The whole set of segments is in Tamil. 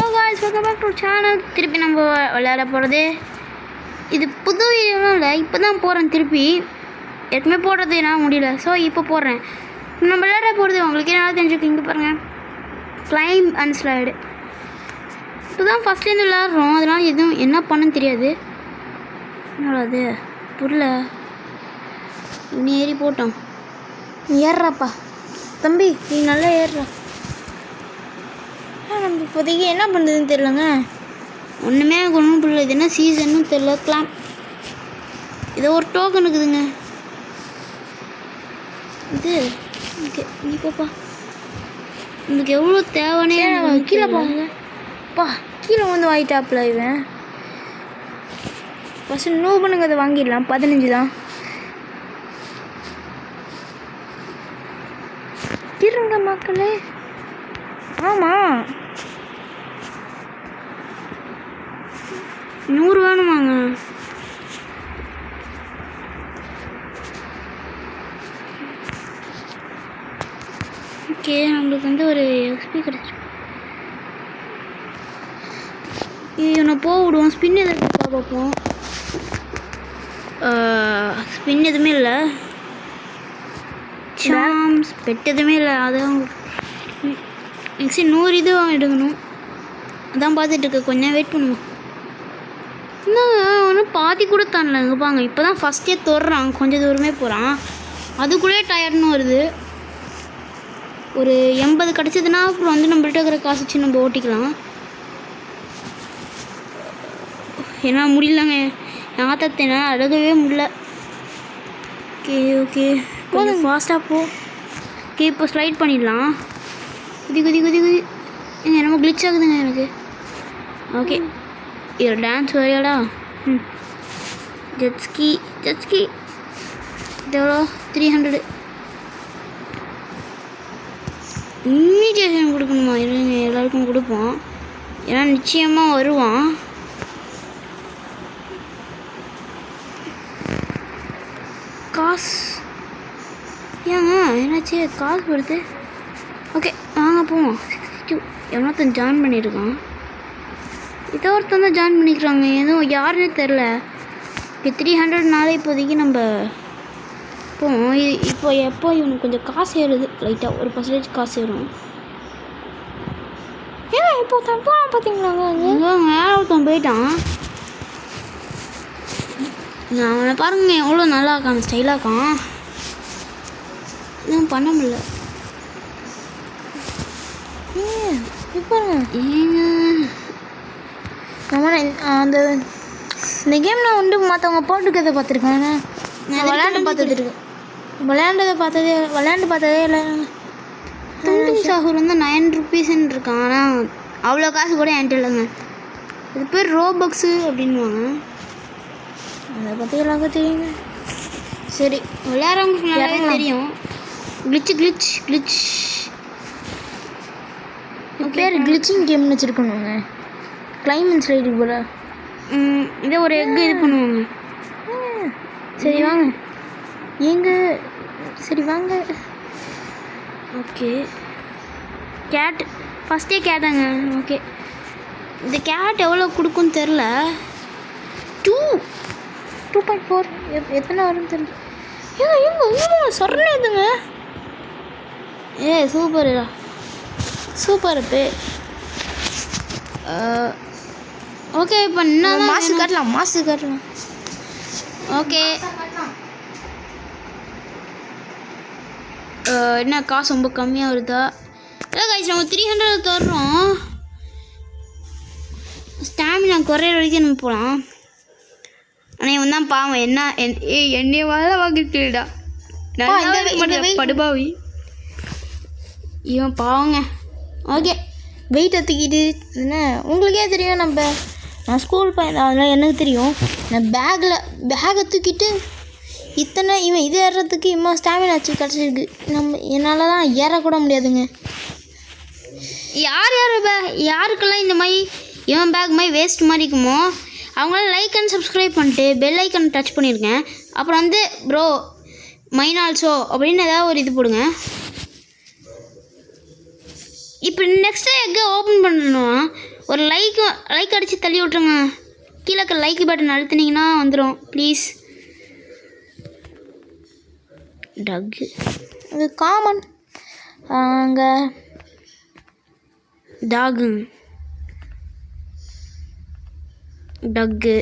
Hello guys, welcome back to channel. திருப்பி நம்ம விளையாட போகிறது இது புது வீடியோலாம் இல்லை, இப்போ தான் போகிறேன். திருப்பி ஏற்கனவே போடுறது என்னால் முடியல, ஸோ இப்போ போடுறேன். நம்ம விளையாட போகிறது உங்களுக்கு என்ன தெரிஞ்சுக்க. இங்கே பாருங்கள், கிளைம் அண்ட் ஸ்லைடு. இப்போ தான் ஃபஸ்ட்லேருந்து விளையாடுறோம், அதனால் எதுவும் என்ன பண்ணுன்னு தெரியாது. என்னோட அது புரியல. இன்னும் ஏறி போட்டோம். ஏறுறாப்பா தம்பி, நீ நல்லா ஏறுறா. நம்ம இப்போதைக்கு என்ன பண்ணுறதுன்னு தெரிலங்க. ஒன்றுமே எனக்கு ஒன்றும் புரியல. இது என்ன சீசன்னு தெரில. கிளாம் ஏதோ ஒரு டோக்கன் இருக்குதுங்க. இது ஓகே, நீ போப்பா. உங்களுக்கு எவ்வளோ தேவைன்னே கீழே போங்க. பா கீழே வந்து வாங்கிட்டாப்புல இவன். ஃபஸ்ட்டு நூபனுங்க அதை வாங்கிடலாம். 15 தான். இருங்க மக்களே. ஆமாம், 100 வேணுமாங்க? ஓகே, நம்மளுக்கு வந்து ஒரு எக்ஸ்பி கிடச்சிருக்கு. இவனை போக விடுவோம். ஸ்பின் எதாவது பார்ப்போம். ஸ்பின் எதுவுமே இல்லை. சாம்ஸ் பெட் எதுவுமே இல்லை. அதான் நெக்ஸ்ட் 100 இது எடுக்கணும். அதான் பார்த்துட்டு இருக்க. கொஞ்சம் வெயிட் பண்ணுவோம். இன்னும் ஒன்றும் பாதி கூட தானல. இங்கே பாங்க, இப்போ தான் ஃபஸ்ட்டே தொடுறான். கொஞ்சம் தூரமே போகிறான், அதுக்குள்ளே டயர்ட்னு வருது. ஒரு 80 கிடச்சதுன்னா அப்புறம் வந்து நம்மள்ட்ட இருக்கிற காசு வச்சு நம்ம ஓட்டிக்கலாம். ஏன்னா முடியலங்க, யாத்தத்தினா அழகவே முடியல. ஓகே ஓகே, கொஞ்சம் ஃபாஸ்ட்டாக போ. ஓகே, இப்போ ஸ்லைட் பண்ணிடலாம். குதி குதி குதி குதி. என்னமோ கிளிச் ஆகுதுங்க எனக்கு. ஓகே, இது டான்ஸ் வரையாடா. ஜெட்ஸ்கி ஜெட்ஸ்கி இது எவ்வளோ? 300. இன்விடேஷன் கொடுக்கணுமா? இருங்க, எல்லாருக்கும் கொடுப்போம். ஏன்னா நிச்சயமாக வருவான். காசு ஏங்க என்னாச்சு? காசு வருது. ஓகே வாங்க போவோம். 62 எவ்வளோத்தன் ஜாயின் பண்ணியிருக்கான். இதை ஒருத்தன் தான் ஜாயின் பண்ணிக்கிறாங்க. எதுவும் யாருன்னே தெரில. இப்போ 300 இப்போதைக்கு நம்ம போவோம். இப்போ எப்போ இவனுக்கு கொஞ்சம் காசு ஏறுது, லைட்டாக ஒரு % காசு ஏறும். ஏன் இப்போ தப்பாக பார்த்தீங்களாங்க? மேலே ஒருத்தன் போயிட்டான். நான் அவனை பாருங்க, எவ்வளோ நல்லா இருக்கான், ஸ்டைலாக இருக்கான். எதுவும் பண்ண முடியல. இப்போ ஏங்க நம்ம அந்த இந்த கேம் நான் வந்து மற்றவங்க போட்டுக்கிறத பார்த்துருக்கேன். நான் விளையாண்டு பார்த்ததே இல்லை. துண்டு சாகூர் வந்து 9 ருபீஸ்ன்னு இருக்கான். ஆனால் அவ்வளோ காசு கூட என்கிட்ட இல்லைங்க. இது பேர் ரோபக்ஸு அப்படின்வாங்க. அதை பற்றி எல்லாருக்கும் தெரியுங்க. சரி, விளையாடுறவங்களுக்கு நல்லாவே தெரியும். கிளிச் பேர் கிளிச்சிங் கேம்னு வச்சுருக்கணுங்க. கிளைமேட் ஸ்லைடு போல் இதே ஒரு எக்கு இது பண்ணுவாங்க. சரி வாங்க. சரி வாங்க. ஓகே, கேட் ஃபஸ்ட்டே கேட்டாங்க. ஓகே, இந்த கேட் எவ்வளோ கொடுக்குன்னு தெரில. 2.4 எத்தனை வரும்னு தெரியல. ஏங்க சொன்னதுங்க. சூப்பர் பே. ஓகே, இப்போ என்ன மாசு காட்டலாம். ஓகே, என்ன காசு ரொம்ப கம்மியாக வருதா? இல்லை காய்ச்சி, நம்ம 300 தர்றோம். ஸ்டாமினா குறையிற வரைக்கும் நம்ம போகலாம். ஆனால் இவன் தான் பாவம். என்னைய வேலை வாங்கிட்டுடா படுபாவி இவன் பாவங்க. ஓகே, வெயிட் தூக்கிட்டு என்ன உங்களுக்கே தெரியும். நான் ஸ்கூல் பையன், அதெல்லாம் எனக்கு தெரியும். நான் பேக்கை தூக்கிட்டு இவன் இது ஏறுறதுக்கு ஸ்டாமினா வச்சு கிடச்சிருக்கு. என்னால் தான் ஏறக்கூட முடியாதுங்க. யாருக்கெல்லாம் இந்த மாதிரி இவன் பேக் மாதிரி வேஸ்ட் மாதிரி இருக்குமோ அவங்களாம் லைக் அண்ட் சப்ஸ்கிரைப் பண்ணிட்டு பெல் ஐக்கன் டச் பண்ணியிருக்கேன். அப்புறம் வந்து ப்ரோ மைன் ஆல்சோ அப்படின்னு ஏதாவது ஒரு இது போடுங்க. இப்போ நெக்ஸ்ட்டு எக்கை ஓப்பன் பண்ணணும்னா ஒரு லைக் அடித்து தள்ளி விட்ருங்க. கீழே இருக்க லைக் பட்டன் அழுத்துனீங்கன்னா வந்துடும் ப்ளீஸ். டக்கு இது காமன். அங்கே டாகு டக்கு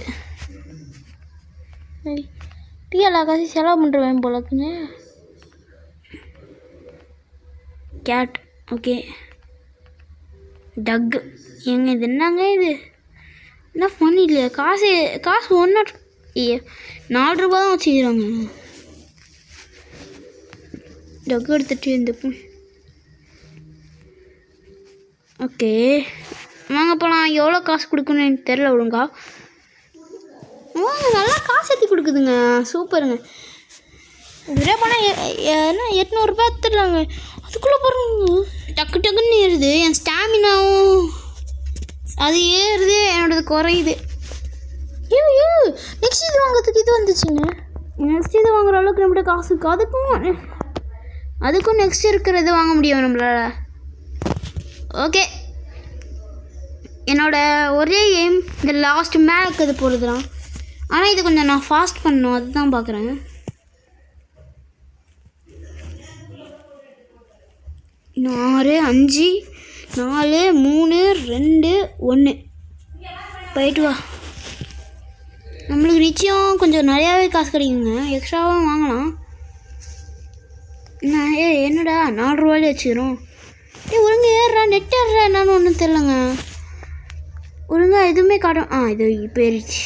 டீயெல்லாம் காசு செலவு பண்ணுறேன் போலக்குன்னு. Gate okay. டக்கு எங்க இது என்னங்க இது என்ன ஃபன் இல்லையா? காசு 4 ரூபா தான் வச்சுக்கிறாங்க. டக்கு எடுத்துட்டு இந்த ஓகே வாங்க போகலாம். எவ்வளோ காசு கொடுக்கணும்னு எனக்கு தெரில ஒழுங்கா. நல்லா காசு ஏற்றி கொடுக்குதுங்க. சூப்பருங்க. இப்படியே போனால் என்ன 800 ரூபாய் எடுத்துடுறாங்க. அதுக்குள்ளே பாருங்க டக்கு டக்குன்னு ஏறுது. என் ஸ்டாமினாவும் அது ஏறுது, என்னோடது குறையுது. ஐயோ நெக்ஸ்ட் இது வாங்கிறதுக்கு இது வந்துச்சுங்க. நெக்ஸ்ட் இது வாங்குற அளவுக்கு நம்மகிட்ட காசு இருக்குது. அதுக்கும் நெக்ஸ்ட் இருக்கிறது வாங்க முடியும் நம்மளால். ஓகே என்னோட ஒரே எய்ம் இந்த லாஸ்ட் மேலே இருக்கிறது போகிறது தான். ஆனால் இது கொஞ்சம் நான் ஃபாஸ்ட் பண்ணணும், அதுதான் பார்க்குறேன். இன்னும் 6 5 4 3 2 1 போயிட்டு வா. நம்மளுக்கு நிச்சயம் கொஞ்சம் நிறையாவே காசு கிடைக்குங்க. எக்ஸ்ட்ராவும் வாங்கலாம். நான் என்னடா 4 ரூபாயிலே வச்சுக்கிறோம். ஒழுங்கு ஏறுறா நெட் ஏறுறா என்னன்னு ஒன்றும் தெரிலங்க. ஒழுங்காக எதுவுமே காட்டும். இது போயிடுச்சு.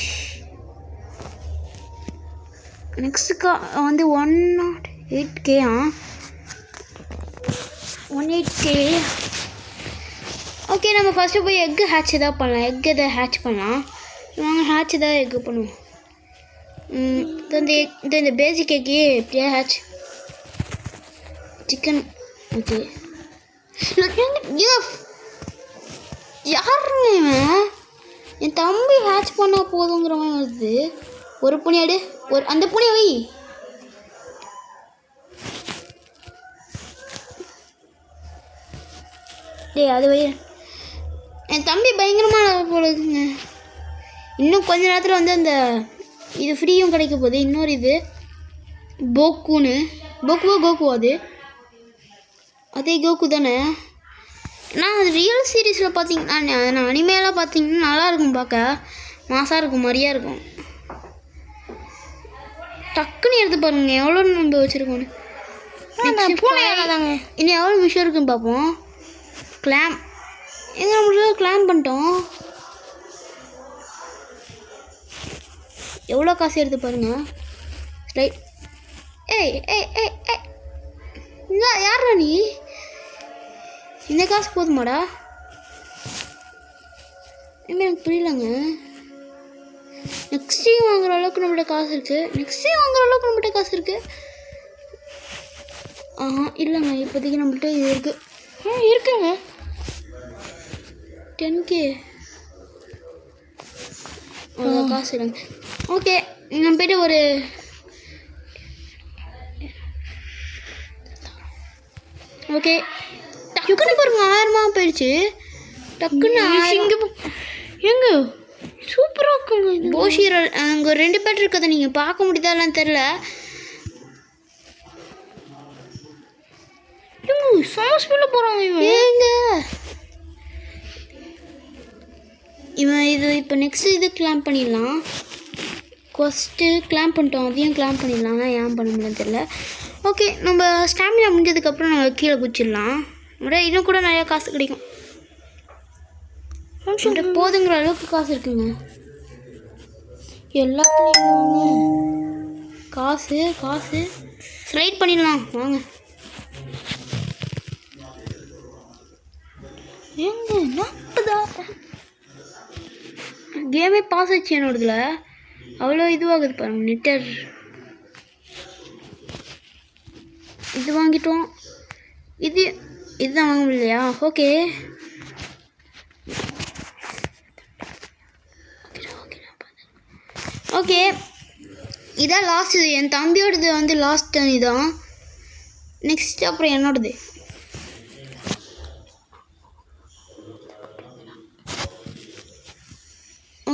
நெக்ஸ்ட்டு வந்து 108K 108K. ஓகே நம்ம ஃபஸ்ட்டு போய் எக்கு ஹேட்ச் எதாவது பண்ணலாம். எதை ஹேட்ச் பண்ணலாம். நாங்கள் ஹேட்ச் எதாவது எக்கு பண்ணுவோம். இந்த பேசிக் எக்கு எப்படியா ஹேட்ச் சிக்கன். ஓகே யாருங்க இவன்? என் தம்பி ஹேட்ச் பண்ணால் போதுங்கிற மாதிரி வருது. ஒரு புனியாடு அந்த புனியை வை. அது வை. என் தம்பி பயங்கரமான போடுதுங்க. இன்னும் கொஞ்ச நேரத்தில் வந்து அந்த இது ஃப்ரீயும் கிடைக்க போகுது. இன்னொரு இது கோகு அதே கோகு தானே. நான் அது ரியல் சீரீஸில் பார்த்தீங்கன்னா நான் அனிமேலாம் பார்த்தீங்கன்னா நல்லாயிருக்கும், பார்க்க மாசாக இருக்கும், மாதிரியாக இருக்கும். டக்குன்னு எடுத்து பாருங்க எவ்வளோ நம்ம வச்சுருக்கோன்னு. இன்னும் எவ்வளோ விஷயம் இருக்குன்னு பார்ப்போம். கிளாம் எங்கே நம்மளுக்கு கிளாம் பண்ணிட்டோம். எவ்வளோ காசு எடுத்து பாருங்க. ரைட். ஏய் இல்லை யாரா நீ? இந்த காசு போதுமாடா? எனக்கு புரியலங்க. நெக்ஸ்ட் வாங்குற அளவுக்கு நம்மகிட்ட காசு இருக்குது. இல்லைங்க இப்போதைக்கு நம்மள்கிட்ட இது இருக்குது. இருக்குங்க 10K அவ்வளோ காசு இல்லைங்க. ஓகே நம்ம போய்ட்டு ஒரு ஓகே டக்குன்னு பாருங்க 1000 போயிடுச்சு. டக்குன்னு எங்க சூப்பராக இருக்குங்க. போஷீரல் அங்கே 2 பேர் இருக்கிறத நீங்கள் பார்க்க முடியுதான்னு தெரில. சமஸ்பில் போகிறாங்க இவன் இது இப்போ நெக்ஸ்ட் இது கிளாம்ப் பண்ணிடலாம். ஃபஸ்ட்டு கிளாம்ப் பண்ணிட்டோம், அதையும் கிளாம்ப் பண்ணிடலாம். ஏன் பண்ண முடியல தெரில. ஓகே நம்ம ஸ்டாமினா முடிஞ்சதுக்கப்புறம் நம்ம கீழே குச்சிடலாம். இன்னும் கூட நிறையா காசு கிடைக்கும். போதுங்கிற அளவுக்கு காசு இருக்குங்க. எல்லாத்துலேயும் காசு ஸ்லைட் பண்ணிடலாம் வாங்க. கேமே பாஸ் ஆச்சு என்னோடதுல. அவ்வளோ இதுவாகுது பாருங்க. நெட்டர் இது வாங்கிட்டோம். இதுதான் வாங்க முடியலையா? ஓகே ஓகே இதான் லாஸ்ட். இது என் தம்பியோடது வந்து லாஸ்ட் இதான். நெக்ஸ்ட் அப்புறம் என்னோடது.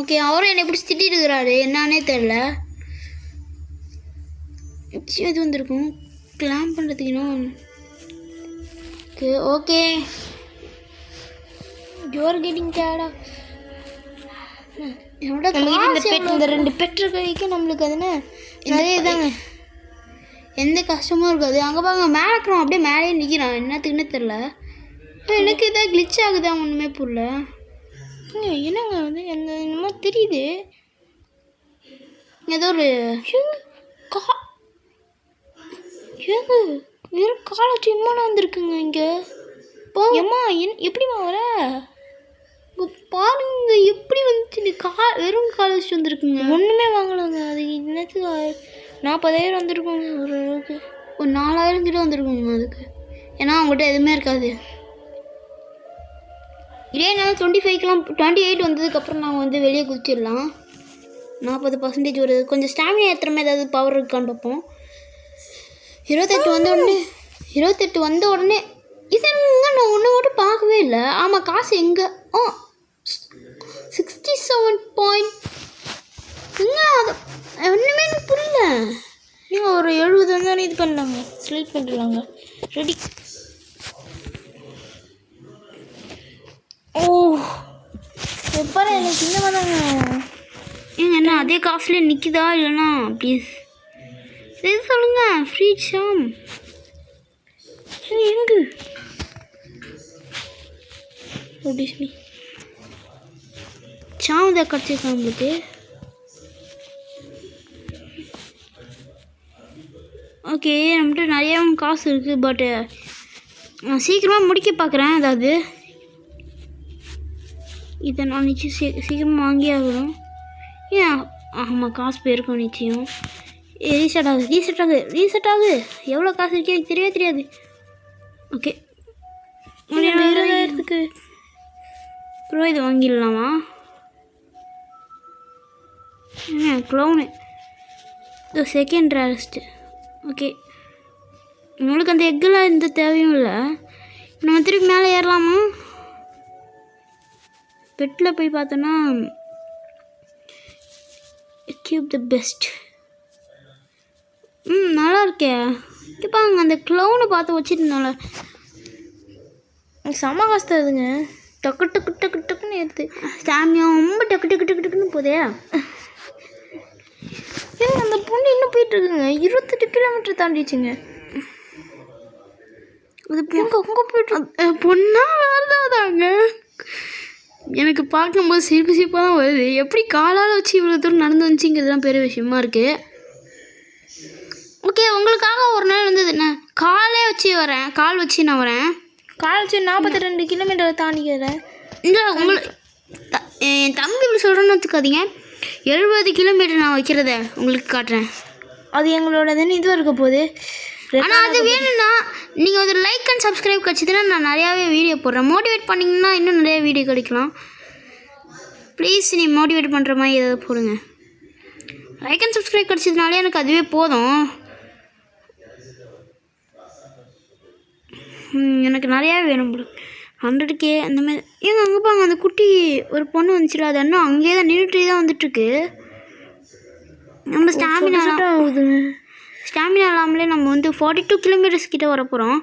ஓகே, அவரும் என்னை பிடிச்சி திட்டிட்டு இருக்கிறாரு, என்னன்னே தெரில. எது வந்திருக்கும் கிளாம் பண்ணுறதுக்கு இன்னும். ஓகே யூஆர் கெட்டிங் டயர்டா. என்னோட இந்த 2 பெற்ற கைக்கு நம்மளுக்கு அதுன்னு நிறைய தாங்க, எந்த கஷ்டமும் இருக்காது. அங்கே பாருங்க மேலே இருக்கிறோம், அப்படியே மேலேயே நிற்கிறான், என்னத்துக்குன்னு தெரில. எனக்கு எதாவது கிளிச் ஆகுதா ஒன்றுமே புரியல. என்னங்க வந்து என்ன என்னமோ தெரியுது. ஏதோ ஒரு ஏங்க வெறும் காலை சும்மானா வந்துருக்குங்க இங்கே. ஏம்மா எப்படிம்மா வர? பாருங்க எப்படி வந்துச்சு, வெறும் காலை வச்சு வந்துருக்குங்க. ஒன்றுமே வாங்கலாங்க. அது என்னத்துக்கு 40,000 வந்துருக்குங்க ஓரளவுக்கு. ஒரு 4,000 கிட்ட வந்துருக்குங்க அதுக்கு. ஏன்னா அவங்ககிட்ட எதுவுமே இருக்காது. இதே நான் 25க்கெலாம் 28 வந்ததுக்கப்புறம் நாங்கள் வந்து வெளியே குதிச்சிடலாம். 40% வருது. கொஞ்சம் ஸ்டாமினா ஏற்றுற மாதிரி ஏதாவது பவர் இருக்கான்னு பார்ப்போம். 28 வந்த உடனே இது எங்கே நான் ஒன்று மட்டும் பார்க்கவே இல்லை. ஆமாம், காசு எங்கே? 67 பாயிண்ட். எங்கே அது ஒன்றுமே எனக்கு புரியல. நீங்கள் ஒரு 70 வந்தாலும் இது பண்ணலாங்க, ஸ்லைட் பண்ணிடலாங்க. ரெடி. ஓ எப்போ எனக்கு இந்த மாதிரி ஏங்க என்ன அதே காசுலேயே நிற்கிதா இல்லைன்னா ப்ளீஸ் சரி சொல்லுங்கள். ஃப்ரீ ஷாம் எங்கு டிஸ்னி ஷாம் தான் கிடச்சிருக்கேன் உங்களுக்கு. ஓகே, நம்மகிட்ட நிறைய காசு இருக்குது. பட்டு நான் சீக்கிரமாக முடிக்க பார்க்குறேன். அதாவது இதை நான் நிச்சயம் சீக்கிரமாக வாங்கி ஆகணும். ஏன் ஆமாம், காசு போயிருக்கோம் நிச்சயம். ரீசெட் ஆகுது. எவ்வளோ காசு இருக்கே எனக்கு தெரியவே தெரியாது. ஓகே, 20,000க்கு ப்ரோ இதை வாங்கிடலாமா? க்ளவுனு இது செகண்ட் ரேரஸ்ட்டு. ஓகே, உங்களுக்கு அந்த எக்கெல்லாம் எந்த தேவையும் இல்லை. நம்ம திருப்பி மேலே ஏறலாமா? பெட்டில் போய் பார்த்தோன்னா கியூப் த பெஸ்ட். நல்லா இருக்கே. கேட்பாங்க அந்த க்ளவுனை பார்த்து வச்சுருந்தால செம காசு தருதுங்க. டக்கு டக்கு டக்கு டக்குன்னு ஏற்று ஸ்டாமியா ரொம்ப டக்கு டக்கு டக்கு டக்குன்னு போதே. ஏங்க அந்த பொண்ணு இன்னும் போயிட்டுருக்குங்க. 28 கிலோமீட்டர் தாண்டிச்சுங்க. அது அங்கே போய்ட்டு பொண்ணா வருதாதாங்க. எனக்கு பார்க்கும்போது சிரிப்பாக தான் வருது. எப்படி காலால் வச்சு இவ்வளோ தூரம் நடந்து வந்துச்சிங்கிறதுலாம் பெரிய விஷயமா இருக்குது. ஓகே, உங்களுக்காக ஒரு நாள் வந்தது என்ன கால் வச்சு நான் வரேன். கால் வச்சு 42 கிலோமீட்டர் தாண்டிக்கிறேன். இல்லை உங்களுக்கு என் தம்பி இப்படி சொல்கிறேன்னு வச்சுக்காதீங்க. 70 கிலோமீட்டர் நான் வைக்கிறத உங்களுக்கு காட்டுறேன். அது எங்களோட இதுவாக இருக்க போகுது. ஆனால் அது வேணும்னா நீங்கள் ஒரு லைக் அண்ட் சப்ஸ்கிரைப் கிடச்சிதுன்னா நான் நிறையாவே வீடியோ போடுறேன். மோட்டிவேட் பண்ணிங்கன்னா இன்னும் நிறைய வீடியோ கிடைக்கலாம். ப்ளீஸ் நீ மோட்டிவேட் பண்ணுற மாதிரி ஏதாவது போடுங்க. லைக் அண்ட் சப்ஸ்கிரைப் கிடச்சதுனாலே எனக்கு அதுவே போதும். எனக்கு நிறையாவே வேணும். 100K அந்தமாதிரி. ஏங்க அங்கே பாங்க அந்த குட்டி ஒரு பொண்ணு வந்துச்சுல, அது இன்னும் அங்கேயே தான் நின்றுட்டே தான் வந்துட்டுருக்கு. நம்ம ஸ்டாமினா ஆகுதுங்க. ஸ்டாமினா இல்லாமலே நம்ம வந்து 42 கிலோமீட்டர்ஸ் கிட்டே வர போகிறோம்.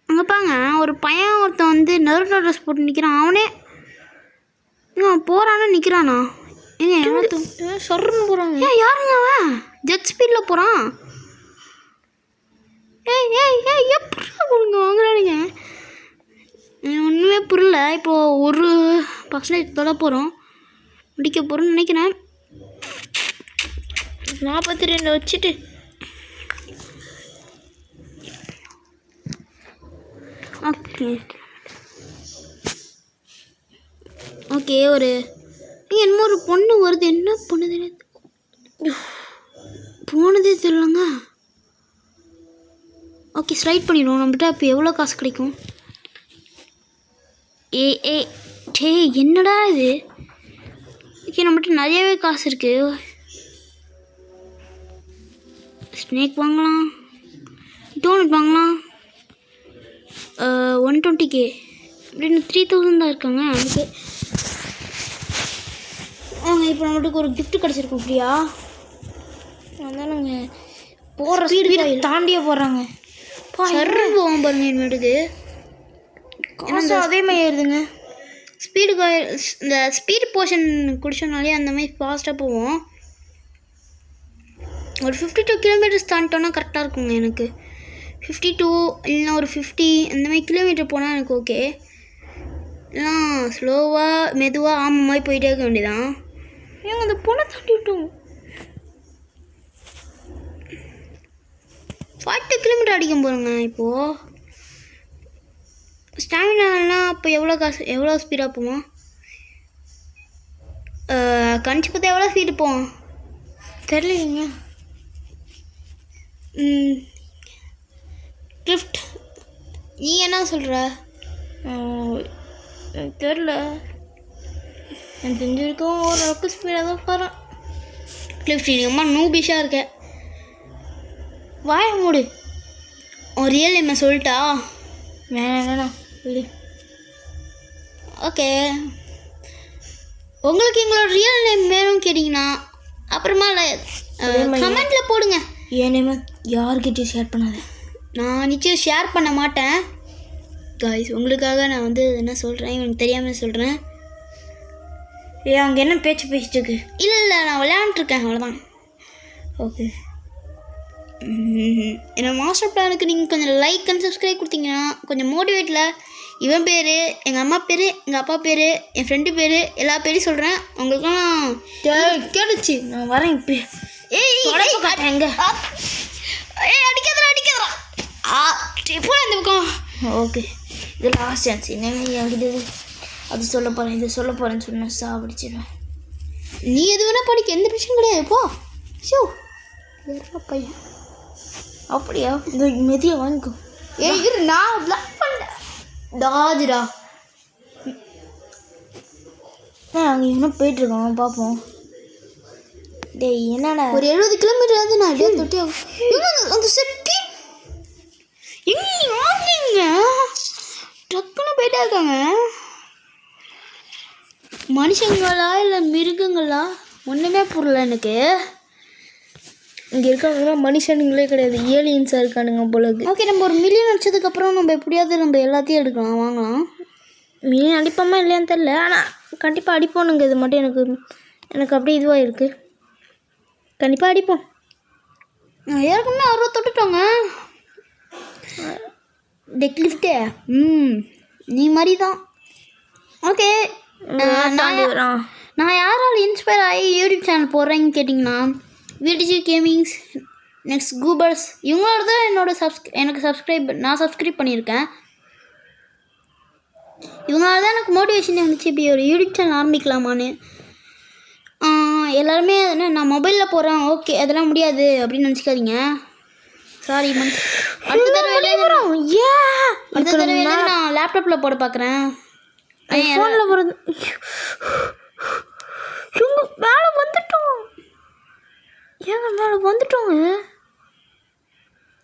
அங்கே பாங்க ஒரு பையன் ஒருத்தன் வந்து நெருட்டோ ட்ரெஸ் போட்டு நிற்கிறான். அவனே போகிறானா நிற்கிறானா? ஏங்க சொல்றன்னு போகிறாங்க. யாருங்க அவன் ஜெட் ஸ்பீடில் போகிறான்? எப்படி கொடுங்க வாங்குறானுங்க? ஒன்றுமே புரியல. இப்போது 1% தொட போகிறோம், முடிக்க போகிறோம்னு நினைக்கிறேன். 42 வச்சுட்டு ஓகே ஒரு என்னமோ ஒரு பொண்ணு வருது. என்ன பொண்ணுது போனதே தெரியலங்க. ஓகே, ஸ்லைட் பண்ணிடுவோம். நம்மகிட்ட இப்போ எவ்வளோ காசு கிடைக்கும்? என்னடா இது? ஓகே, நம்மகிட்ட நிறையவே காசு இருக்குது. ஸ்னேக் வாங்கலாம், டோனட் வாங்கலாம். 120K அப்படின்னு 3,000 தான் இருக்காங்க. அதுக்கு இப்போ நம்மளுக்கு ஒரு gift கிடச்சிருக்கும் ஃப்ரீயா. அதனாலங்க போகிற ஸ்பீடு தாண்டியே போடுறாங்க. சர்ன்னு போவோம் பாருங்க என்னோடது. காசு அதே மாதிரி ஏறுதுங்க. ஸ்பீடு இந்த ஸ்பீட் போர்ஷன் குடிச்சோம்னாலே அந்த மாதிரி ஃபாஸ்ட்டாக போவோம். ஒரு 52 கிலோமீட்டர்ஸ் தாண்டிட்டோன்னா கரெக்டாக இருக்குங்க எனக்கு. 52 இல்லைன்னா ஒரு 50 அந்த மாதிரி கிலோமீட்டர் போனால் எனக்கு ஓகே. இல்லைனா ஸ்லோவாக மெதுவாக ஆமாம் மாதிரி போயிட்டே இருக்க வேண்டியதான். ஏங்க அந்த பொண்ணை தாண்டி விட்டோம். 40 கிலோமீட்டர் அடிக்க போகிறோங்க இப்போது. ஸ்டாமினாலாம் அப்போ எவ்வளோ ஸ்பீடாக போவோம்? கணிச்சு பார்த்தா எவ்வளோ ஸ்பீடு போவோம் தெரியலைங்க. கிஃப்ட் நீ என்ன சொல்கிற? எனக்கு தெரில. எனக்கு தெரிஞ்சிருக்கும் ஓரளவுக்கு ஸ்பீடாக தான் போகிறேன். கிஃப்ட் நீ அம்மா நூபிஷாக இருக்க. வாய மூடு. ஒரு ரியல் என்ன சொல்லிட்டா? வேணாம் சொல்லி. ஓகே, உங்களுக்கு எங்களோட ரியல் நேம் வேணும்னு கேட்டிங்கன்னா அப்புறமா கமெண்ட்டில் போடுங்க. என் நேம் யார்கிட்டையும் ஷேர் பண்ணாத. நான் நிச்சயம் ஷேர் பண்ண மாட்டேன் காய்ஸ். உங்களுக்காக நான் வந்து என்ன சொல்கிறேன் எனக்கு தெரியாமல் சொல்கிறேன். அங்கே என்ன பேச்சு பேசிட்டு இருக்கு? இல்லை நான் விளையாண்டுருக்கேன் அவ்வளோதான். ஓகே, என்னோடய மாஸ்டர் பிளானுக்கு நீங்கள் கொஞ்சம் லைக் அண்ட் சப்ஸ்கிரைப் கொடுத்தீங்கன்னா கொஞ்சம் மோட்டிவேட்டில். இவன் பேர், எங்கள் அம்மா பேர், எங்கள் அப்பா பேர், என் ஃப்ரெண்டு பேர், எல்லா பேரையும் சொல்கிறேன். உங்களுக்கெல்லாம் கேட்டுச்சு. நான் வரேன் இப்போ. எங்க அடிக்காதரா இப்போ இந்த பக்கம். ஓகே, இது லாஸ்ட் சான்ஸ். என்னங்க என்கிட்ட அது சொல்ல போகிறேன் இது சொல்ல போகிறேன்னு சொன்னேன் சாப்பிடுச்சிடுவேன். நீ எது வேணால் படிக்க, எந்த பிரச்சனையும் கிடையாது. போ ஷோ பையன். அப்படியா? இந்த மெதியை வாங்கிக்கோ. இரு நான் பிளாக் பண்ணேன் டாஜிடா. அங்கே இன்னும் போயிட்டுருக்கோம் பார்ப்போம். டேய் என்னடா ஒரு 70 கிலோமீட்டர் நான் அப்படியே தொட்டி அந்த செட்டி எங்க டக்குன்னு போயிட்டே இருக்காங்க. மனுஷங்களா இல்லை மிருகங்களா ஒன்றுமே புரியல எனக்கு. இங்கே இருக்காங்கன்னா மனுஷனுங்களே கிடையாது, ஏலியன்ஸாக இருக்கானுங்க போலக்கு. ஓகே, நம்ம ஒரு மில்லியன் அடிச்சதுக்கப்புறம் நம்ம எப்படியாவது நம்ம எல்லாத்தையும் எடுக்கலாம், வாங்கலாம். மில்லியன் அடிப்போமா இல்லையான்னு தெரில, ஆனால் கண்டிப்பாக அடிப்போனுங்க. இது மட்டும் எனக்கு அப்படியே இதுவாக இருக்குது. கண்டிப்பாக அடிப்போம். ஏற்கனவே 60 தொட்டுட்டோங்க. டெக்லிஃப்டே நீ மாதிரி தான். ஓகே, நான் யாரால் இன்ஸ்பயர் ஆகி யூடியூப் சேனல் போடுறேன்னு கேட்டிங்கன்னா விடிஜி கேமிங்ஸ், நெக்ஸ்ட் கூபர்ஸ், இவங்களோட தான் எனக்கு சப்ஸ்கிரைப் பண்ணியிருக்கேன். இவங்களால தான் எனக்கு மோட்டிவேஷன் வந்துச்சு இப்படி ஒரு யூடியூப் சேனல் ஆரம்பிக்கலாமான்னு. எல்லாருமே நான் மொபைலில் போகிறேன் ஓகே அதெல்லாம் முடியாது அப்படின்னு நினச்சிக்காதீங்க. சாரி அடுத்த தடவை நான் லேப்டாப்பில் போட பார்க்குறேன். ஃபோனில் போகிறது மேலே வந்துட்டோம். ஏங்க மேலே வந்துட்டோங்க.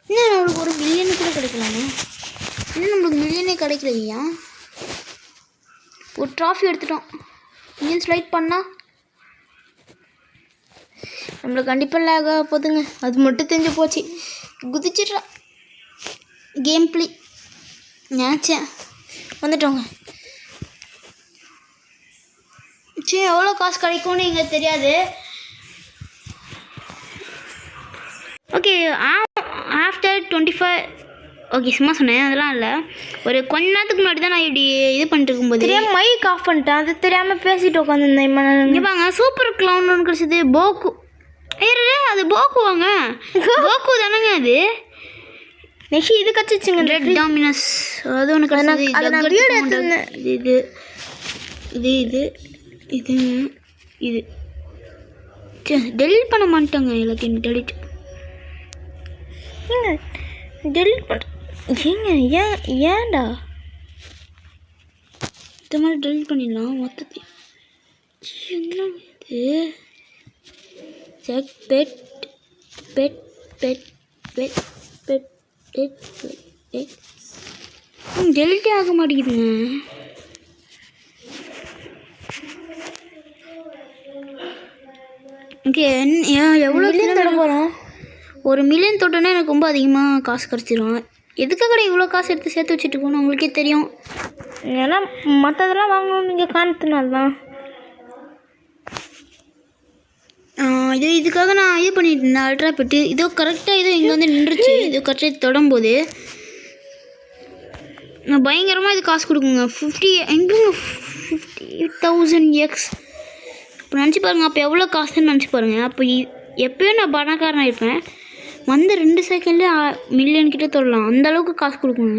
இன்னும் நம்மளுக்கு ஒரு மில்லியனு கூட கிடைக்கலாமே. இன்னும் நம்மளுக்கு மில்லியனே கிடைக்கலையா? ஒரு ட்ராஃபி எடுத்துட்டோம். இங்கே ஸ்லைட் பண்ணால் நம்மளுக்கு கண்டிப்பாக லேக் ஆக போதுங்க. அது மட்டும் தெரிஞ்சு போச்சு. குதிச்சிட்றா கேம் ப்ளே நினச்சேன். வந்துட்டோங்க. சரி, எவ்வளோ காசு கிடைக்கும்னு எங்களுக்கு தெரியாது. ஓகே, ஆஃப்டர் 25 ஓகே சும்மா சொன்னேன், அதெல்லாம் இல்லை. ஒரு கொஞ்ச நேரத்துக்கு முன்னாடி தான் நான் இப்படி இது பண்ணிட்டு இருக்கும்போது தெரியாமல் மைக் ஆஃப் பண்ணிட்டேன். அது தெரியாமல் பேசிட்டு உட்காந்துருந்தேன். இங்கே வாங்க, சூப்பர் க்ளவுன் ஒன்று கிடச்சிது. போக்கு அது போக்குவாங்க. போக்கு தானேங்க அது. நெக்ஸ்ட் இது கிடச்சிச்சுங்க, ரெட் டாமினஸ் அது ஒன்று கிடச்சிது. இது இது இது இது இது டெலிட் பண்ண மாட்டேங்க. எல்லாத்தையும் டெலிட் ஏன்டா இந்த மாதிரி டெலிட் பண்ணிடலாம் மொத்தத்தையும். இது செக் பெட் பெட் பெட் பெட் பெட் பெட் பெட் டெலிட்டே ஆக மாட்டேங்குதுங்க. ஓகே எவ்வளோ தொட போகிறோம். 1 மில்லியன் தொட்டோன்னா எனக்கு ரொம்ப அதிகமாக காசு கிடச்சிரும். எதுக்காக இவ்வளோ காசு எடுத்து சேர்த்து வச்சுட்டு இருக்கோன்னு உங்களுக்கே தெரியும். ஏன்னா மற்றதெல்லாம் வாங்கணும் நீங்கள் காரணத்தினால தான். இதுக்காக நான் இது பண்ணிட்டு இருந்தேன் அல்ட்ரா பெட்டு. இதோ கரெக்டாக இதோ இங்கே வந்து நின்றுச்சு. இது கரெக்டாக தொடும்போது நான் பயங்கரமாக இது காசு கொடுக்குங்க. 50,000 எக்ஸ். இப்போ நினச்சி பாருங்கள், அப்போ எவ்வளோ காசுன்னு நினச்சி பாருங்கள். அப்போ எப்போயும் நான் பணக்காரனாக இருப்பேன். வந்து 2 செகண்ட்லேயே மில்லியன் கிட்டே தொடலாம். அந்தளவுக்கு காசு கொடுக்குங்க.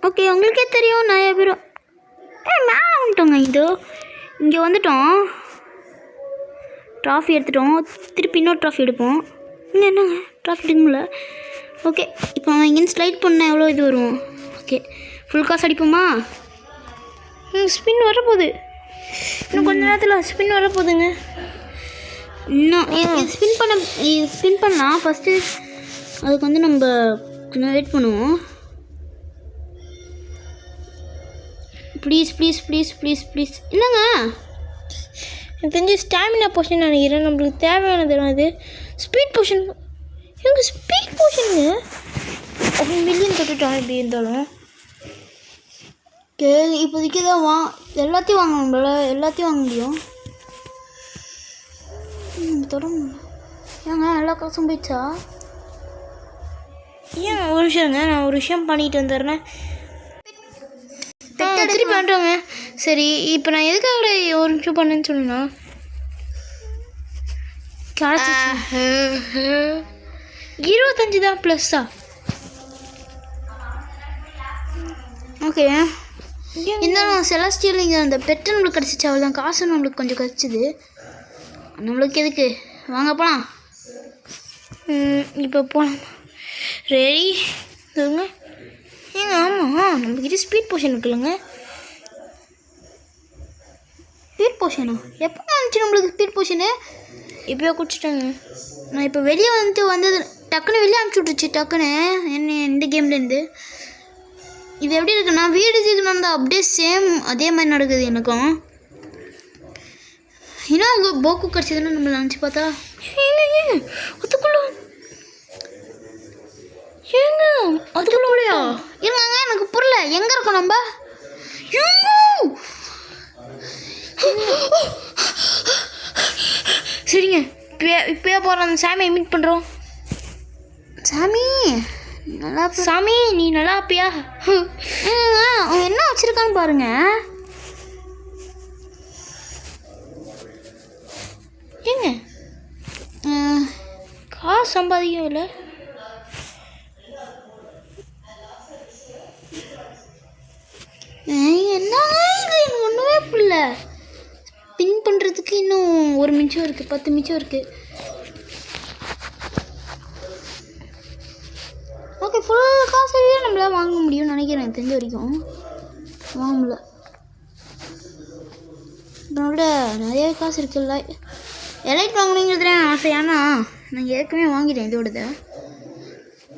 ஓகே, உங்களுக்கே தெரியும் நிறைய பேரும் மேலே வந்துட்டோங்க. இதோ இங்கே வந்துட்டோம். ட்ராஃபி எடுத்துட்டோம். திருப்பி இன்னொரு ட்ராஃபி எடுப்போம். இங்கே என்னங்க ட்ராஃபி எடுக்க முடியல. ஓகே, இப்போ இங்கேருந்து ஸ்லைட் பண்ண எவ்வளோ இது வரும். ஓகே, ஃபுல் காசு அடிப்போமா? ஸ்பின் வரப்போகுது. இன்னும் கொஞ்ச நேரத்தில் ஸ்பின் வரப்போகுதுங்க. இன்னும் இது ஸ்பின் பண்ணலாம். ஃபஸ்ட்டு அதுக்கு வந்து நம்ம கொஞ்சம் வெயிட் பண்ணுவோம். Please please please please please. என்னங்க எனக்கு தெரிஞ்சு ஸ்டாமினா போர்ஷன் நினைக்கிறேன். நம்மளுக்கு தேவையானது அது ஸ்பீட் போர்ஷன். எனக்கு ஸ்பீட் போர்ஷனுங்க 1 மில்லியன் தொட்டுட்டோம். எப்படி இருந்தாலும் ஓகே, இப்போதைக்கு தான் எல்லாத்தையும் வாங்க நம்மளால எல்லாத்தையும் வாங்க முடியும். தொடங்க ஏங்க எல்லா காசும் போயிடுச்சா? ஏன் ஒரு விஷயங்க, நான் ஒரு விஷயம் பண்ணிட்டு வந்துடுறேன். திருப்பி பண்ணுறோங்க. சரி, இப்போ நான் எதுக்காக ஒரு நிமிஷம் பண்ணேன்னு சொன்னா 25 தான் ப்ளஸ்ஸா? ஓகே, இருந்தாலும் செலஸ்டியல் இங்கே அந்த பெட்டு நம்மளுக்கு கிடச்சிச்சு. அவள் தான் காசு நம்மளுக்கு கொஞ்சம் கிடச்சிது. நம்மளுக்கு எதுக்கு வாங்க போகலாம். இப்போ போகலாம். ரெடி சொல்லுங்க. ஏங்க ஆமாம், நம்மக்கிட்ட ஸ்பீட் போர்ஷன் இருக்குல்லங்க. ஸ்பீட் போர்ஷனா? எப்போ வந்துச்சு நம்மளுக்கு ஸ்பீட் போர்ஷனு? இப்போயே குடிச்சிட்டாங்க. நான் இப்போ வெளியே வந்தது டக்குன்னு வெளியே அனுப்பிச்சி விட்டுருச்சு. டக்குன்னு என்ன இந்த கேம்லேருந்து. இது எப்படி இருக்குன்னா வீடு சீக்கிரம் தான் அப்படியே சேம் அதே மாதிரி நடக்குது எனக்கும். ஏன்னா அங்கே போக்கு கிடச்சதுன்னு நம்ம நினச்சி பார்த்தா அதுக்குள்ள ஏங்க அதுக்குள்ளயா இருங்க. எனக்கு புரியல, எங்கே இருக்கோம் நம்ம? சரிங்க, இப்போயே போகிறோம். அந்த சாமியை மீட் பண்ணுறோம். சாமி நல்லா சாமி நீ நல்லா இருப்பியா? அவன் என்ன வச்சுருக்கான்னு பாருங்க. ஏங்க காசு சம்பாதிக்கும் இல்லை. என்ன இது எனக்கு ஒன்றுமே புரியல. பின் பண்ணுறதுக்கு இன்னும் 1 மிச்சம் இருக்குது, 10 மிச்சம் இருக்குது. ஓகே, ஃபுல் காசையே நம்மளால் வாங்க முடியும்னு நினைக்கிறேன். எனக்கு தெரிஞ்ச வரைக்கும் வாங்க முடியல. நம்மளோட நிறைய காசு இருக்குல்ல. எலைட் வாங்கணுங்கிறது ஆசை. ஏன்னா நான் ஏற்கனவே வாங்கிட்டேன் இதோடத.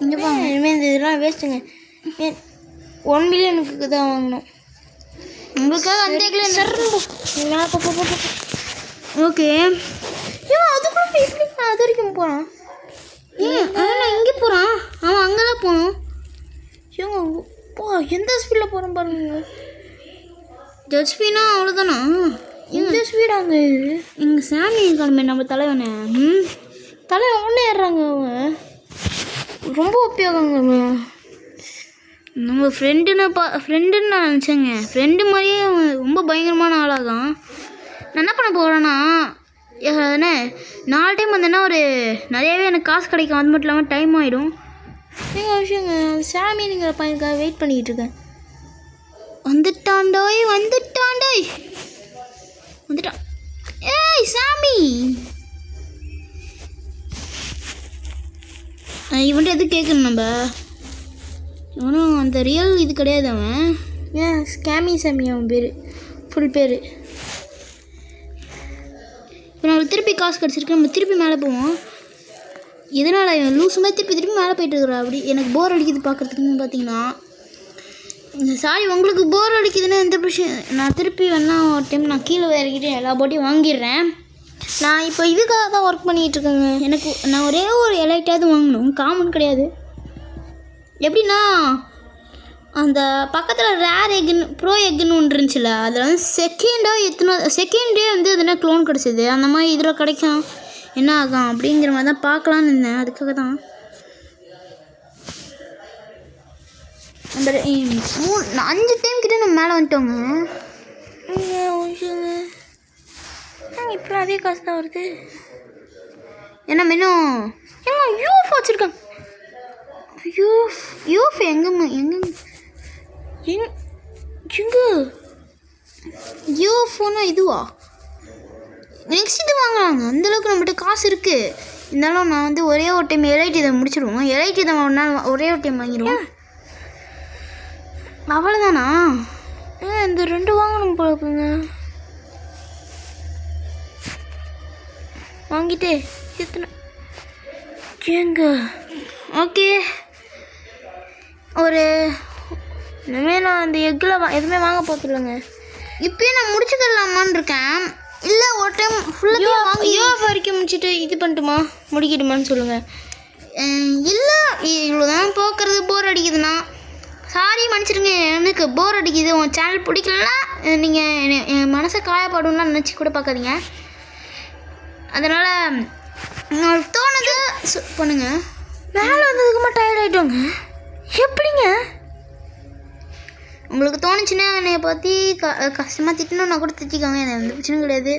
இங்கே வாங்க. இனிமேல் இந்த இதெல்லாம் வேஸ்ட்டுங்க. 1 மில்லியனுக்கு தான் வாங்கணும். உங்களுக்காக அந்த ஓகே. அதுக்குள்ள எப்படி நான் அது வரைக்கும் போகிறான்? நான் இங்கே போகிறான். அவன் அங்கே தான் போகணும். ஏங்க போ, எந்த ஸ்பீடில் போகிறோம் பாருங்க. ஜட் ஸ்பீனா அவ்வளோதானா? இந்த ஸ்பீடாங்க. இங்கே சாமி கிளம்பி நம்ம தலைவனே. தலைவன் ஒன்றே ஏறுறாங்க. அவங்க ரொம்ப ஒப்பியாகாங்க. நம்ம ஃப்ரெண்டுன்னு நான் நினச்சேங்க. ஃப்ரெண்டு மாதிரியே ரொம்ப பயங்கரமான ஆளாக தான். நான் என்ன பண்ண போகிறேன்னா, என்ன 4 டைம் வந்தேன்னா நிறையாவே எனக்கு காசு கிடைக்கும். அது மட்டும் இல்லாமல் டைம் ஆகிடும். எங்கள் விஷயங்க சாமிங்கிற பையனுக்காக வெயிட் பண்ணிக்கிட்டு இருக்கேன். வந்துட்டான். ஏய் சாமி, இவன்ட்டு எது கேட்கணும் நம்ம? இவனும் அந்த ரியல் இது கிடையாது. அவன் ஏன் ஸ்கேமி சாமி அவன் பேர், ஃபுல் பேர். இப்போ நம்மளுக்கு திருப்பி காசு கிடச்சிருக்கு. நம்ம திருப்பி மேலே போவோம். எதனால் இவன் லூஸ் மாதிரி திருப்பி மேலே போயிட்டு இருக்கிறா? அப்படி எனக்கு போர் அடிக்குது பார்க்குறதுக்குன்னு பார்த்தீங்கன்னா. சாரி, உங்களுக்கு போர் அடிக்குதுன்னா எந்த பிரச்சனை, நான் திருப்பி வேணா ஒரு டைம் நான் கீழே இறக்கிட்டு எல்லா போட்டியும் வாங்கிடுறேன். நான் இப்போ இதுக்காக தான் ஒர்க் பண்ணிகிட்டு இருக்கேங்க. எனக்கு நான் ஒரே ஒரு எலைட்டாவது வாங்கணும், காமன் கிடையாது. எப்படின்னா அந்த பக்கத்தில் ரேர் எக்குன்னு ப்ரோ எக்குன்னு ஒன்று இருந்துச்சுல, அதில் வந்து செகண்டே வந்து எதுனா க்ளோன் கிடச்சிது. அந்த மாதிரி இதில் கிடைக்கும் என்ன ஆகும் அப்படிங்கிற மாதிரி தான் பார்க்கலான்னு இருந்தேன். அதுக்காக தான் அந்த 5 டைம் கிட்டே நம்ம மேலே வந்துட்டோங்க. இப்போ அதே காசு தான் வருது. என்ன மெனும் எங்க யூஎஃப் வச்சுருக்காங்க. யூஎஃப் எங்கேங்க யூஎஃப்னா இதுவா? நெக்ஸ்ட் இது வாங்கலாங்க, அந்தளவுக்கு நம்மகிட்ட காசு இருக்குது. இருந்தாலும் நான் வந்து ஒரே ஒரு டைம் எலைட் இதை முடிச்சிடுவோம். எலைட் இதை ஒரு நாள் ஒரே ஒரு டைம் வாங்கிடுவோம். அவ்வளோதானா? இந்த 2 வாங்கணும் போல இருக்குங்க. வாங்கிட்டு எத்தனை ஏங்க? ஓகே, ஒரு இனிமேல் நான் அந்த எக்கில் எதுவுமே வாங்க போகிறதில்லைங்க. இப்போயே நான் முடிச்சுக்கலாமான்னு இருக்கேன். இல்லை ஒரு டைம் ஃபுல்லாக வாங்கி யூஎஃப் வரைக்கும் முடிச்சுட்டு இது பண்ணிட்டுமா முடிக்கிடுமான்னு சொல்லுங்கள். இல்லை இவ்வளோ தான் போக்குறது போர் அடிக்குதுண்ணா. சாரி மன்னிச்சிடுங்க, எனக்கு போர் அடிக்குது. உங்கள் சேனல் பிடிக்கலன்னா நீங்கள் என் மனசை காயப்படும்லாம் நினச்சி கூட பார்க்காதீங்க. அதனால் உங்களுக்கு தோணுது பண்ணுங்க. மேலே வந்ததுக்குமா டயர்ட் ஆகிட்டோங்க. எப்படிங்க? உங்களுக்கு தோணுச்சுன்னா என்னை பற்றி கஷ்டமாக திட்டணுன்னா கூட திட்டிக்கோங்க, எனக்கு எந்த பிரச்சனையும் கிடையாது.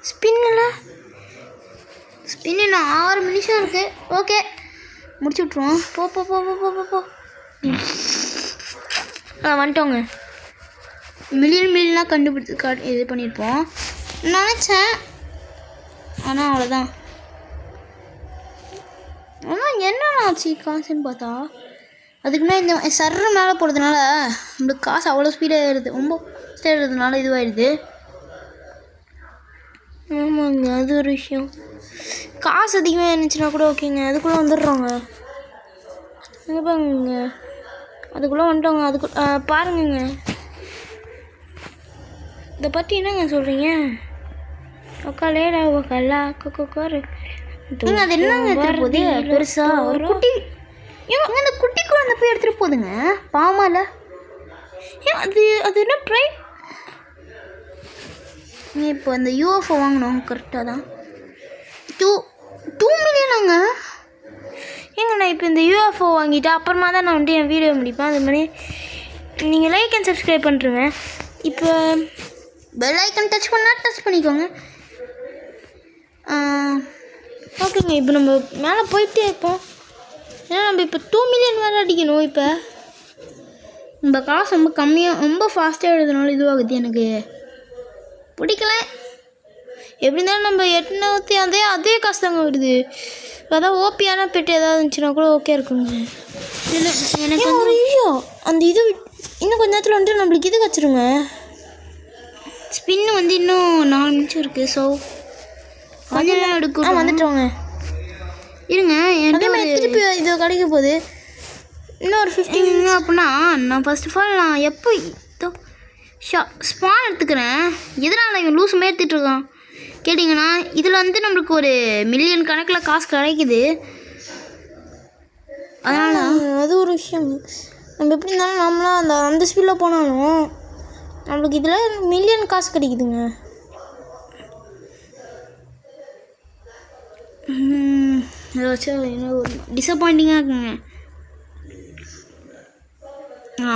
ஸ்பின் இன்னும் 6 நிமிஷம் இருக்குது. ஓகே, முடிச்சு விட்ருவோம். போ வந்துட்டோங்க. மில்லியனாக கண்டுபிடிச்சி இது பண்ணியிருப்போம் நினச்சேன். ஆனால் அவ்வளோதான். ஆனால் என்ன ஆச்சு காசுன்னு பார்த்தா அதுக்குன்னா இந்த சர்ற மேலே போகிறதுனால நம்மளுக்கு காசு அவ்வளோ ஸ்பீடாக ஏறுது. ரொம்ப ஸ்பீடாக ஏறுறதுனால இதுவாகிடுது. ஆமாங்க, அது ஒரு விஷயம். காசு அதிகமாக இருந்துச்சுன்னா கூட ஓகேங்க, அதுக்குள்ளே வந்துடுறோங்க. இங்கே பாருங்க, அதுக்குள்ளே வந்துட்டோங்க. அதுக்கு பாருங்கங்க, இதை பற்றி என்னங்க சொல்கிறீங்க? ஒக்காலேடா ஒக்கல்லா கொக்கோரு. அது என்னங்க எடுத்துகிட்டு போகுது பெருசாக? ஒரு குட்டி ஏங்க அந்த குட்டி குழந்தை போய் எடுத்துகிட்டு போகுதுங்க, பாமால. ஏன் அது என்ன ப்ரைஸ்? நீ இப்போ அந்த யூஎஃப்ஓ வாங்கணும் கரெக்டாக தான். 2 மில்லியனாங்க. ஏங்க நான் இப்போ இந்த யூஎஃப்ஓ வாங்கிட்டு அப்புறமா தான் நான் வந்துட்டு என் வீடியோ முடிப்பேன். அது மாதிரி நீங்கள் லைக் அண்ட் சப்ஸ்கிரைப் பண்ணுறேங்க. இப்போ பெல் ஐக்கன் டச் பண்ணிக்கோங்க. ஓகேங்க, இப்போ நம்ம மேலே போயிட்டே இருப்போம். ஏன்னா நம்ம இப்போ 2 மில்லியன் வேறு அடிக்கணும். இப்போ நம்ம காசு ரொம்ப கம்மியாக ரொம்ப ஃபாஸ்ட்டாக எழுதுனால இதுவாகுது, எனக்கு பிடிக்கல. எப்படி இருந்தாலும் நம்ம 800 அதே காசு தாங்க வருது. அதான் ஓபியான பெட்டு ஏதாவது இருந்துச்சுன்னா கூட ஓகே இருக்குங்க. இல்லை எனக்கு ஒரு விஷயம், அந்த இது இன்னும் கொஞ்ச நேரத்தில் வந்துட்டு நம்மளுக்கு இது கிடச்சிருங்க. ஸ்பின்னு வந்து இன்னும் 4 நிமிஷம் இருக்குது. ஸோ கொஞ்சம் நேரம் எடுக்கும். வந்துட்டோங்க. இருங்க, அதே மாதிரி திருப்பி இது கிடைக்க போகுது. இன்னும் ஒரு 15 அப்படின்னா நான் ஃபர்ஸ்ட் ஆஃப் ஆல் நான் எப்போ ஸ்பான் எடுத்துக்கிறேன். எதனால் இவன் லூஸ் மாதிரி எடுத்துகிட்ருக்கான் கேட்டிங்கன்னா, இதில் வந்து நம்மளுக்கு ஒரு மில்லியன் கணக்கில் காசு கிடைக்குது. அதனால் அது ஒரு விஷயம். நம்ம எப்படி இருந்தாலும் நம்மளாம் அந்த ஸ்பீடில் போனாலும் நம்மளுக்கு இதில் மில்லியன் காசு கிடைக்குதுங்க. ஏதாச்சும் ஒரு டிசப்பாயிண்டிங்காக இருக்குங்க.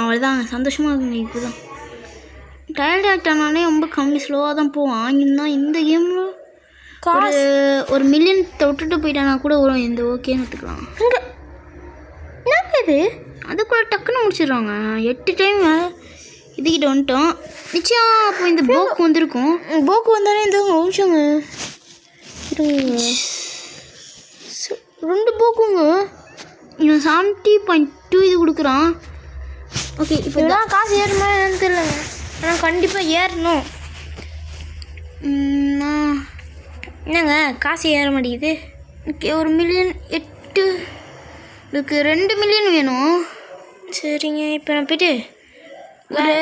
அவ்வளோதான், சந்தோஷமாக இருக்குங்க. இப்போ தான் டயர்ட் ஆகிட்டானாலே ரொம்ப கம்மி ஸ்லோவாக தான் போவான். இருந்தால் இந்த கேமில் ஒரு மில்லியன் விட்டுட்டு போயிட்டானா கூட வரும். இந்த ஓகேன்னு எடுத்துக்கலாம். இங்கே என்ன இது? அதுக்குள்ளே டக்குன்னு முடிச்சிடுறாங்க. 8 டைம் இதுக்கிட்ட வந்துட்டோம். நிச்சயம் அப்போ இந்த போக்கு வந்திருக்கும். போக்கு வந்தாலே இந்த நிமிஷங்க 2 போக்குங்க. இவன் 70.2 இது கொடுக்குறான். ஓகே, இப்போ இதெல்லாம் காசு ஏறுமா என்னன்னு தெரியலங்க. ஆனால் கண்டிப்பாக ஏறணும். என்னங்க காசு ஏற மாட்டேங்குது? ஓகே 1 மில்லியன் 8 இதுக்கு 2 மில்லியன் வேணும். சரிங்க, இப்போ நான் போய்ட்டு ஒரு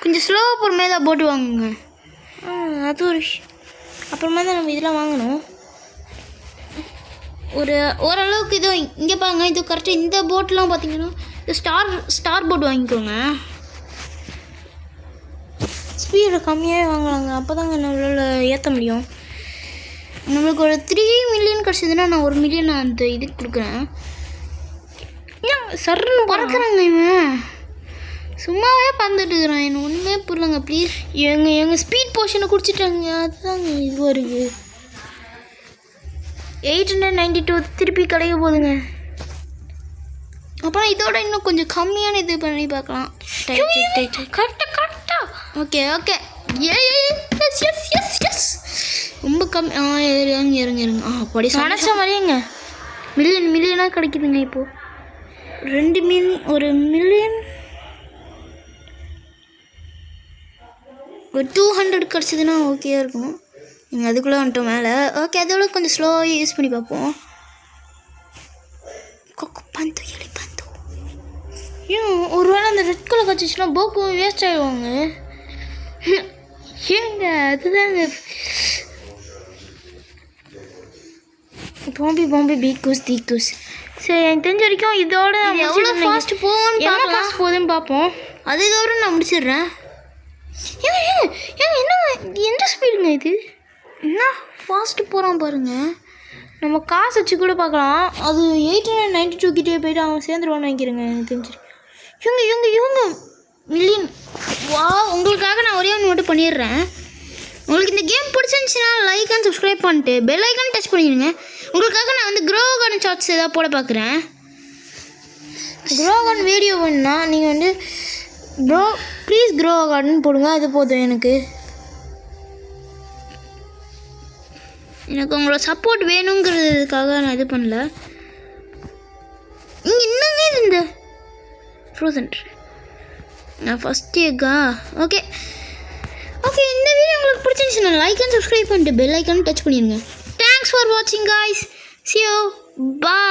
கொஞ்சம் ஸ்லோவாக பொறுமையாக தான் போட்டு வாங்குங்க. அது ஒரு அப்புறமா தான் நம்ம இதெல்லாம் வாங்கணும். ஓரளவுக்கு இதோ இங்கே பாருங்க, இது கரெக்டாக இந்த போட்லாம் பார்த்தீங்கன்னா இந்த ஸ்டார் போட் வாங்கிக்கோங்க. ஸ்பீடு கம்மியாகவே வாங்கலாங்க, அப்போ தாங்க நம்மளால் ஏற்ற முடியும். நம்மளுக்கு ஒரு 3 மில்லியன் கிடச்சிதுன்னா நான் 1 மில்லியன் அந்த இதுக்கு கொடுக்குறேன். ஏன் சர்ன்னு பறக்குறாங்க இவன், சும்மாவே பறந்துட்டு இருக்கிறான். எனக்கு ஒன்றுமே புரியலங்க ப்ளீஸ். எங்கள் ஸ்பீட் போர்ஷனை குடிச்சிட்டாங்க, அதுதாங்க இது வருது. 892 திருப்பி கிடைக்க போகுதுங்க. அப்புறம் இதோட இன்னும் கொஞ்சம் கம்மியான இது பண்ணி பார்க்கலாம். கரெக்டாக ஓகே எஸ் ரொம்ப கம்மி. இறங்க அப்படி நினச்ச மாதிரியேங்க மில்லியனாக கிடைக்குதுங்க. இப்போது 2 மில்லியன் 1 மில்லியன் ஒரு 200 கிடச்சிதுன்னா ஓகேயா இருக்கும். நீங்கள் அதுக்குள்ளே வந்துட்டோம் மேலே. ஓகே, அதோட கொஞ்சம் ஸ்லோவாக யூஸ் பண்ணி பார்ப்போம். கொக்கு பந்து எலி பந்து. ஏன் ஒரு வேளை அந்த ரெட் கலர் கச்சிச்சுன்னா போக்கு வேஸ்ட் ஆகிடுவாங்க. ஏங்க அதுதாங்க பாம்பி பீக்கூஸ் தீக்கூஸ். சரி, எனக்கு தெரிஞ்ச வரைக்கும் இதோட எவ்வளோ ஃபாஸ்ட் போகுதுன்னு பார்ப்போம். அதுக்கப்புறம் நான் முடிச்சிடுறேன். ஏங்க என்ன எந்த ஸ்பீடுங்க இது? என்ன ஃபாஸ்ட்டு போகிறான் பாருங்கள். நம்ம காசு வச்சு கூட பார்க்கலாம். அது 892 கிட்டே போய்ட்டு அவன் சேர்ந்துருவான்னு நினைக்கிறேங்க எனக்கு தெரிஞ்சு. இவங்க மில்லியன். வா, உங்களுக்காக நான் ஒரே ஒன்று மட்டும் பண்ணிடுறேன். உங்களுக்கு இந்த கேம் பிடிச்சிருந்துச்சுன்னா லைக் அண்ட் சப்ஸ்கிரைப் பண்ணிட்டு பெல் ஐக்கான் டச் பண்ணிடுங்க. உங்களுக்காக நான் வந்து க்ரோ கார்டன் ஷார்ட்ஸ் ஏதாவது போட பார்க்குறேன். க்ரோ கார்டன் வீடியோ வேணுன்னா நீங்கள் வந்து ப்ளீஸ் க்ரோ கார்டன் போடுங்க, அது போதும் எனக்கு. உங்களோட சப்போர்ட் வேணுங்கிறதுக்காக நான் இது பண்ணல. இங்கே இன்னுமே இந்த ஃப்ரோசன் நான் ஃபஸ்ட் எக்கா. ஓகே இந்த வீடியோ உங்களுக்கு பிடிச்சிருந்துச்சுன்னா லைக் அண்ட் சப்ஸ்கிரைப் பண்ணிட்டு பெல் ஐக்கான் டச் பண்ணிடுங்க. தேங்க்ஸ் ஃபார் வாட்சிங் காய்ஸ். See you. Bye.